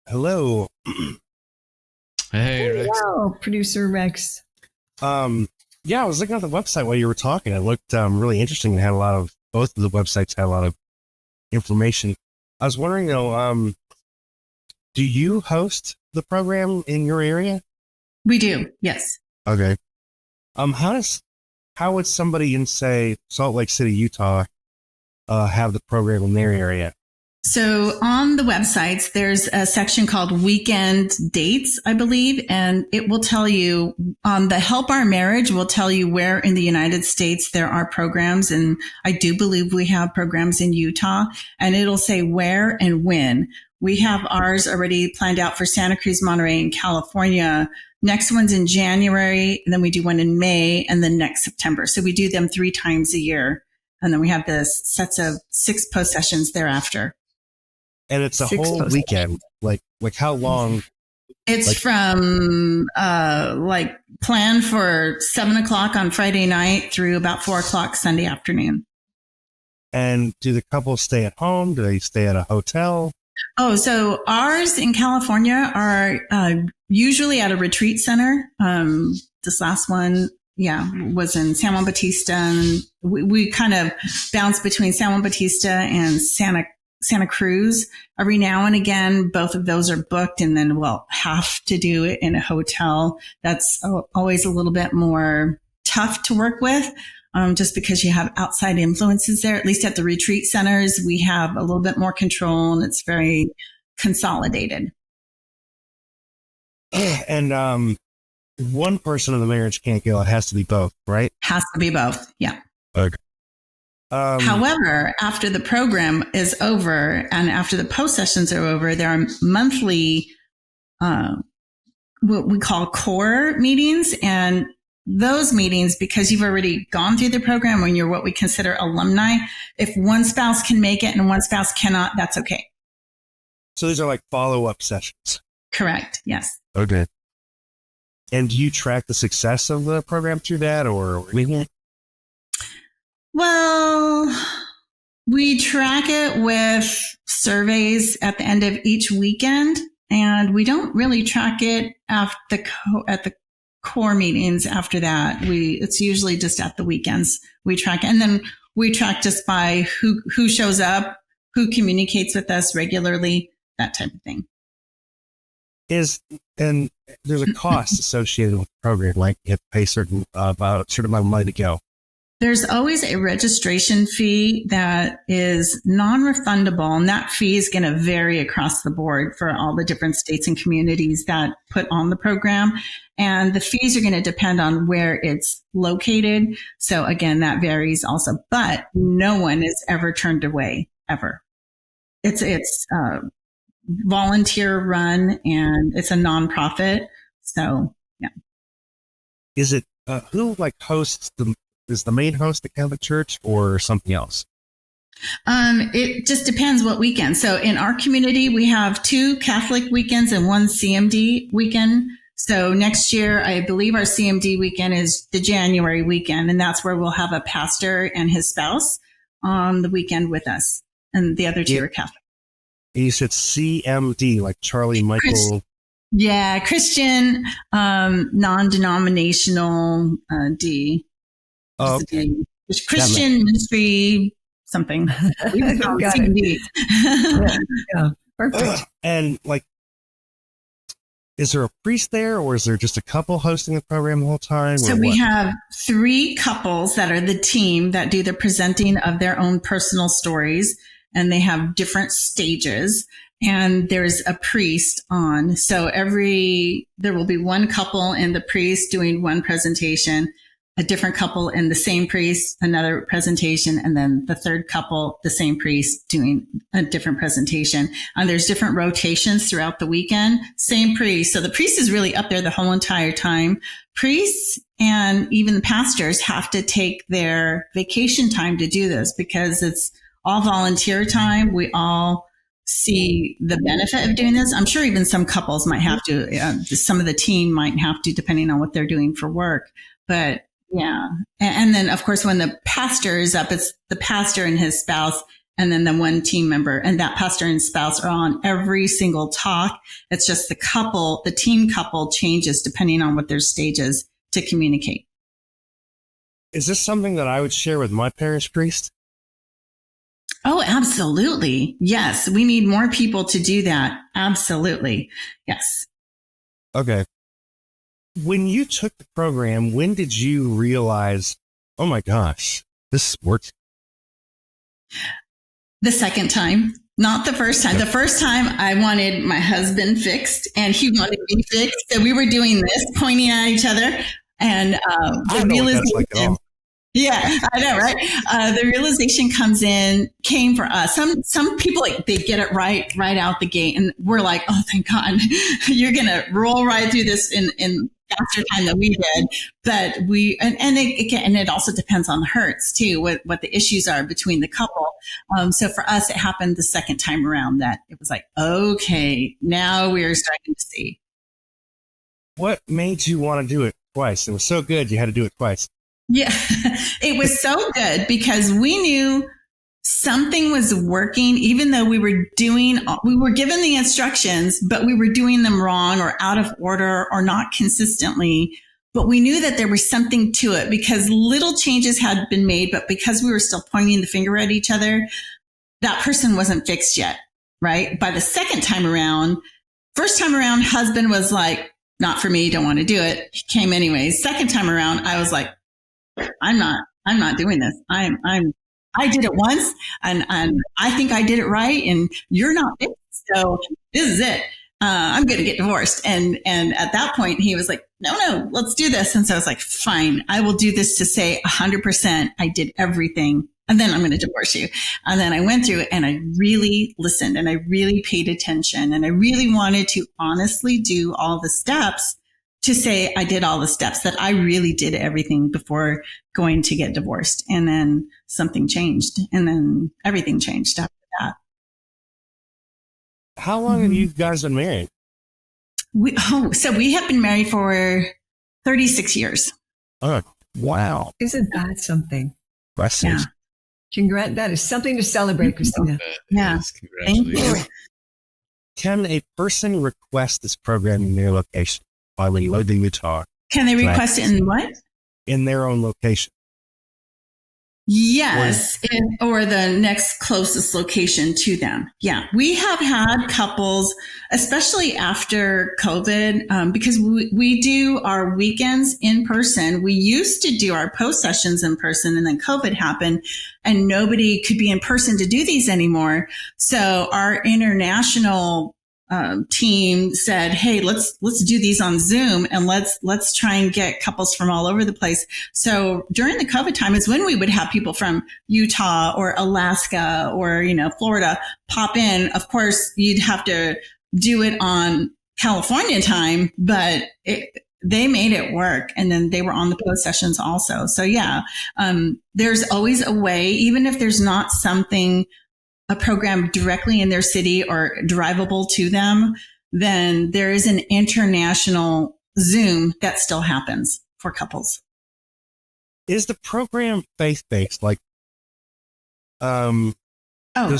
Hello. Hey, Rex. Hello, producer Rex. Yeah, I was looking at the website while you were talking. It looked really interesting and had both of the websites had a lot of information. I was wondering though, do you host the program in your area? We do, yes. Okay. How would somebody in, say, Salt Lake City, Utah, have the program in their area? So on the websites, there's a section called weekend dates, I believe, and it will tell you on the Help Our Marriage will tell you where in the United States there are programs. And I do believe we have programs in Utah, and it'll say where and when. We have ours already planned out for Santa Cruz, Monterey, and California. Next one's in January, and then we do one in May, and then next September. So we do them 3 times a year. And then we have this sets of 6 post sessions thereafter. And it's a whole weekend. Like how long? It's from planned for 7:00 on Friday night through about 4:00 Sunday afternoon. And do the couples stay at home? Do they stay at a hotel? Oh, so ours in California are usually at a retreat center. This last one, was in San Juan Bautista. And we kind of bounce between San Juan Bautista and Santa Cruz. Every now and again, both of those are booked, and then we'll have to do it in a hotel. That's always a little bit more tough to work with, just because you have outside influences there. At least at the retreat centers, we have a little bit more control, and it's very consolidated. And one person in the marriage can't go. It has to be both, right? Has to be both, yeah. Okay. However, after the program is over and after the post sessions are over, there are monthly, what we call core meetings. And those meetings, because you've already gone through the program when you're what we consider alumni, if one spouse can make it and one spouse cannot, that's okay. So these are like follow-up sessions. Correct. Yes. Okay. And do you track the success of the program through that, or anything? Well, we track it with surveys at the end of each weekend, and we don't really track it at the core meetings after that. It's usually just at the weekends we track it. And then we track just by who shows up, who communicates with us regularly, that type of thing. And there's a cost associated with the program, like you have to pay about a certain amount of money to go. There's always a registration fee that is non-refundable, and that fee is going to vary across the board for all the different states and communities that put on the program. And the fees are going to depend on where it's located. So again, that varies also, but no one is ever turned away, ever. It's volunteer run, and it's a nonprofit. So, yeah. Is it, who hosts is the main host the Catholic Church or something else? It just depends what weekend. So in our community, we have 2 Catholic weekends and 1 CMD weekend. So next year, I believe our CMD weekend is the January weekend, and that's where we'll have a pastor and his spouse on the weekend with us. And the other 2 are Catholic. And you said CMD, like Charlie Michael. Christian, non-denominational D. Oh, okay. Christian ministry, something. We just call it CMD. Yeah, perfect. And is there a priest there, or is there just a couple hosting the program the whole time? So we have 3 couples that are the team that do the presenting of their own personal stories, and they have different stages. And there's a priest on. So there will be one couple and the priest doing one presentation, a different couple and the same priest, another presentation, and then the third couple, the same priest doing a different presentation. And there's different rotations throughout the weekend, same priest. So the priest is really up there the whole entire time. Priests and even the pastors have to take their vacation time to do this because it's all volunteer time. We all see the benefit of doing this. I'm sure even some couples might have to, some of the team might have to, depending on what they're doing for work. But yeah. And then, of course, when the pastor is up, it's the pastor and his spouse and then the one team member, and that pastor and spouse are on every single talk. It's just the team couple changes depending on what their stage is to communicate. Is this something that I would share with my parish priest? Oh, absolutely. Yes. We need more people to do that. Absolutely. Yes. Okay. When you took the program, when did you realize, oh my gosh, this works? The second time, not the first time. The first time I wanted my husband fixed and he wanted me fixed. So we were doing this, pointing at each other. And I don't know what that's like at all. Yeah, I know, right? The realization came for us. Some people, like, they get it right out the gate, and we're like, oh, thank God, you're gonna roll right through this in faster time than we did. But it also depends on the hurts too, what the issues are between the couple. So for us, it happened the second time around that it was like, okay, now we're starting to see. What made you want to do it twice? It was so good, you had to do it twice. Yeah, it was so good because we knew something was working, even though we were given the instructions, but we were doing them wrong or out of order or not consistently. But we knew that there was something to it because little changes had been made, but because we were still pointing the finger at each other, that person wasn't fixed yet, right? By the second time around, first time around, husband was like, not for me, don't want to do it. He came anyways. Second time around, I was like, I'm not doing this. I did it once and I think I did it right and you're not fixed. So this is it. I'm going to get divorced. And at that point he was like, no, let's do this. And so I was like, fine, I will do this to say 100% I did everything. And then I'm going to divorce you. And then I went through it and I really listened and I really paid attention and I really wanted to honestly do all the steps to say I did all the steps, that I really did everything before going to get divorced. And then something changed and then everything changed after that. How long have you guys been married? So we have been married for 36 years. Oh, wow. Isn't that something? Impressive. Yeah. That is something to celebrate, Christina. Yeah. Thank you. Can a person request this program in their location? While we load the Utah. Can they request it in what? In their own location. Yes, or the next closest location to them. Yeah, we have had couples, especially after COVID, because we do our weekends in person. We used to do our post sessions in person, and then COVID happened, and nobody could be in person to do these anymore. So our international team said, hey, let's do these on Zoom and let's try and get couples from all over the place. So during the COVID time is when we would have people from Utah or Alaska or, Florida pop in. Of course, you'd have to do it on California time, but they made it work. And then they were on the post sessions also. So yeah, there's always a way, even if there's not a program directly in their city or drivable to them, then there is an international Zoom that still happens for couples. Is the program faith-based? Like, does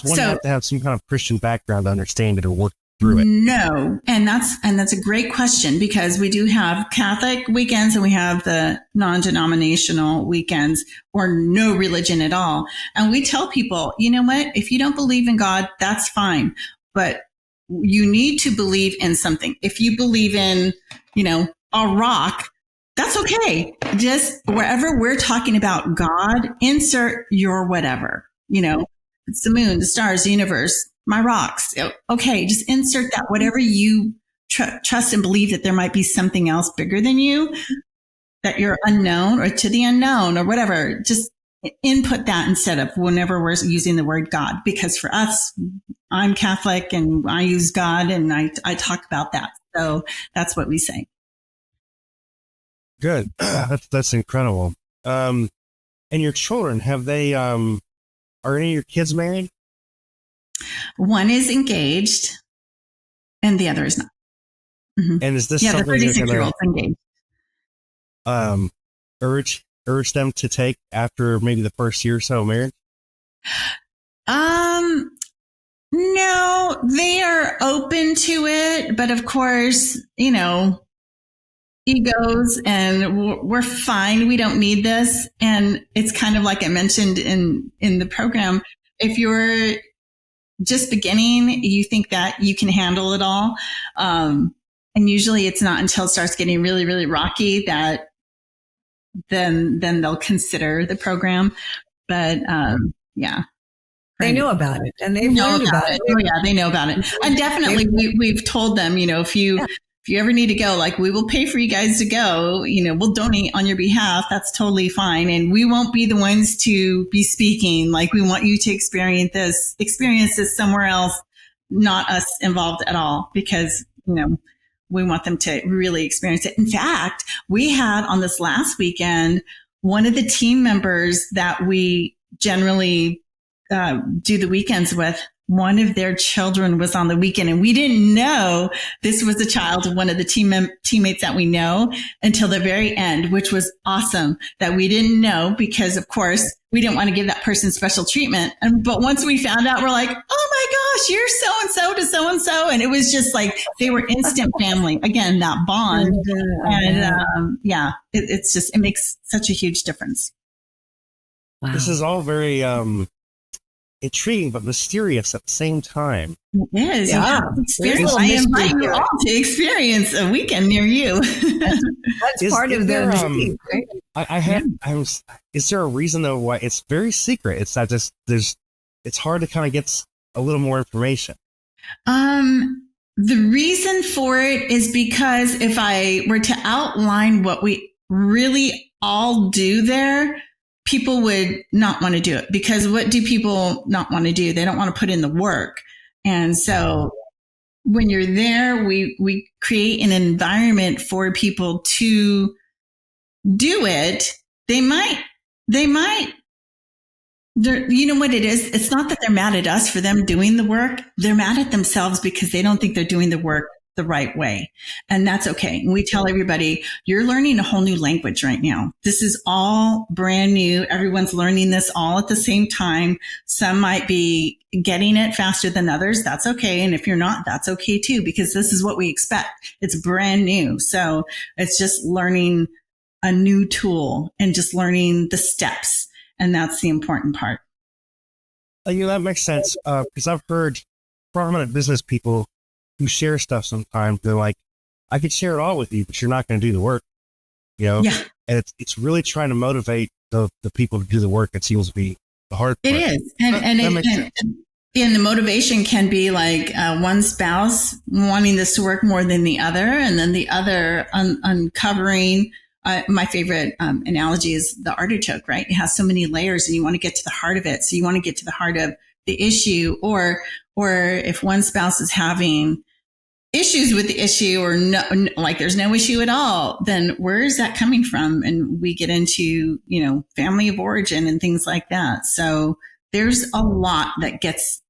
one have to have some kind of Christian background to understand it or work through it? No. And that's a great question because we do have Catholic weekends and we have the non-denominational weekends or no religion at all. And we tell people, you know what? If you don't believe in God, that's fine. But you need to believe in something. If you believe in, a rock, that's okay. Just wherever we're talking about God, insert your whatever, it's the moon, the stars, the universe, my rocks. Okay, just insert that, whatever you trust and believe that there might be something else bigger than you, that you're unknown or to the unknown or whatever. Just input that instead of whenever we're using the word God. Because for us, I'm Catholic and I use God and I talk about that. So that's what we say. Good. That's incredible. And your children, have they, are any of your kids married? One is engaged and the other is not. Mm-hmm. And is this the something 36-year-old's engaged. Urge them to take after maybe the first year or so of marriage? No, they are open to it, but of course, egos, and we're fine. We don't need this. And it's kind of like I mentioned in the program. If you're just beginning, you think that you can handle it all. And usually it's not until it starts getting really, really rocky that then they'll consider the program. But yeah. They know about it, and they've learned about it. Oh yeah, they know about it. And definitely we've told them, if you ever need to go, like, we will pay for you guys to go, we'll donate on your behalf. That's totally fine. And we won't be the ones to be speaking. Like, we want you to experience this somewhere else, not us involved at all, because, we want them to really experience it. In fact, we had on this last weekend, one of the team members that we generally do the weekends with, one of their children was on the weekend, and we didn't know this was a child of one of the teammates that we know until the very end, which was awesome that we didn't know, because of course we didn't want to give that person special treatment. But once we found out, we're like, oh my gosh, you're so-and-so to so-and-so. And it was just like, they were instant family. Again, that bond. And it makes such a huge difference. Wow. This is all very, intriguing but mysterious at the same time. It is. Yeah. I invite you all to experience a weekend near you. That's part of their right? Is there a reason though why it's very secret? It's not just it's hard to kind of get a little more information. The reason for it is because if I were to outline what we really all do there, people would not want to do it, because what do people not want to do? They don't want to put in the work. And so when you're there, we create an environment for people to do it. They might, you know what it is? It's not that they're mad at us for them doing the work. They're mad at themselves because they don't think they're doing the work the right way. And that's okay. And we tell everybody, you're learning a whole new language right now. This is all brand new. Everyone's learning this all at the same time. Some might be getting it faster than others. That's okay. And if you're not, that's okay too, because this is what we expect. It's brand new. So it's just learning a new tool and just learning the steps. And that's the important part. That makes sense. Because I've heard prominent business people who share stuff sometimes. They're like, I could share it all with you, but you're not going to do the work, Yeah. And it's really trying to motivate the people to do the work. It seems to be the hard part. It is. And the motivation can be like one spouse wanting this to work more than the other, and then the other uncovering. My favorite analogy is the artichoke, right? It has so many layers, and you want to get to the heart of it. So you want to get to the heart of the issue, or if one spouse is having issues with the issue, or no, like there's no issue at all, then where is that coming from? And we get into, family of origin and things like that. So there's a lot that gets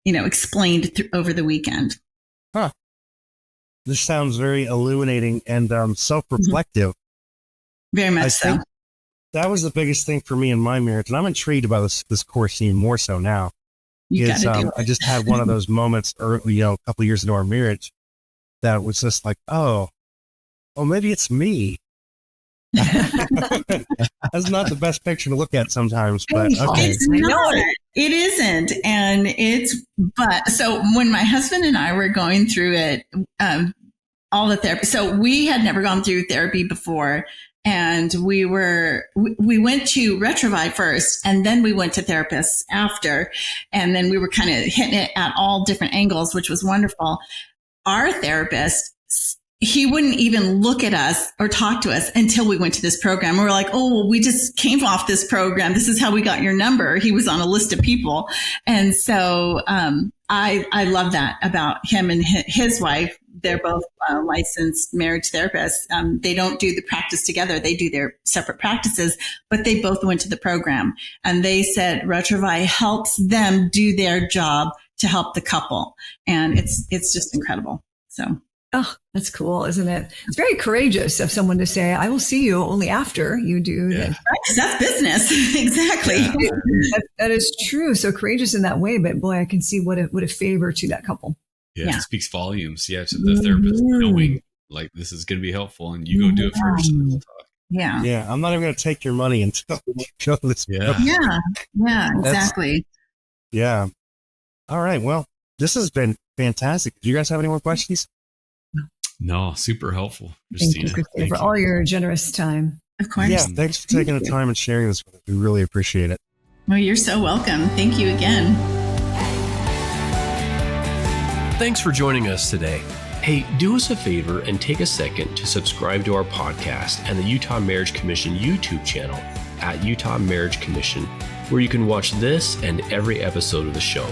explained over the weekend. Huh. This sounds very illuminating and self-reflective. Mm-hmm. Very much so. That was the biggest thing for me in my marriage, and I'm intrigued about this course scene more so now. I just had one of those moments early, a couple of years into our marriage, that was just like, oh, maybe it's me. That's not the best picture to look at sometimes, but okay. It's not. It isn't. And so when my husband and I were going through it, all the therapy, so we had never gone through therapy before. And we went to Retrouvaille first, and then we went to therapists after. And then we were kind of hitting it at all different angles, which was wonderful. Our therapist, he wouldn't even look at us or talk to us until we went to this program. We were like, oh, well, we just came off this program. This is how we got your number. He was on a list of people. And so I love that about him and his wife. They're both licensed marriage therapists. They don't do the practice together. They do their separate practices, but they both went to the program. And they said Retrouvaille helps them do their job to help the couple. And it's just incredible. So Oh, that's cool, isn't it? It's very courageous of someone to say, I will see you only after you do that. Right, that's business. Exactly. Yeah. That is true. So courageous in that way, but boy, I can see what a favor to that couple. Yeah, it speaks volumes. Yeah, so the therapist knowing like this is going to be helpful, and you go do it first, and we'll talk. Yeah. I'm not even going to take your money until you show this. Yeah, exactly. Yeah. All right. Well, this has been fantastic. Do you guys have any more questions? No, super helpful, Christina. Thank you, Christina, for all your generous time. Of course. Yeah, thanks for taking the time and sharing this with us. We really appreciate it. Well, you're so welcome. Thank you again. Thanks for joining us today. Hey, do us a favor and take a second to subscribe to our podcast and the Utah Marriage Commission YouTube channel at Utah Marriage Commission, where you can watch this and every episode of the show.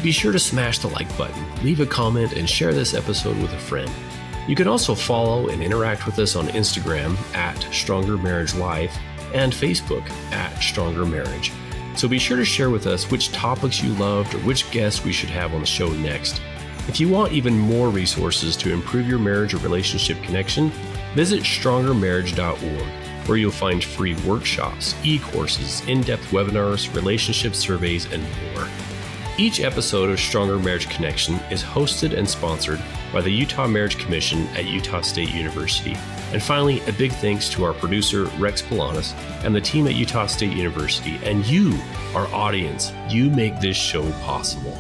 Be sure to smash the like button, leave a comment, and share this episode with a friend. You can also follow and interact with us on Instagram at Stronger Marriage Life and Facebook at Stronger Marriage. So be sure to share with us which topics you loved or which guests we should have on the show next. If you want even more resources to improve your marriage or relationship connection, visit strongermarriage.org, where you'll find free workshops, e-courses, in-depth webinars, relationship surveys, and more. Each episode of Stronger Marriage Connection is hosted and sponsored by the Utah Marriage Commission at Utah State University. And finally, a big thanks to our producer, Rex Polanis, and the team at Utah State University, and you, our audience. You make this show possible.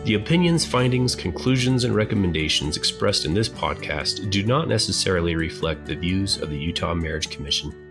The opinions, findings, conclusions, and recommendations expressed in this podcast do not necessarily reflect the views of the Utah Marriage Commission.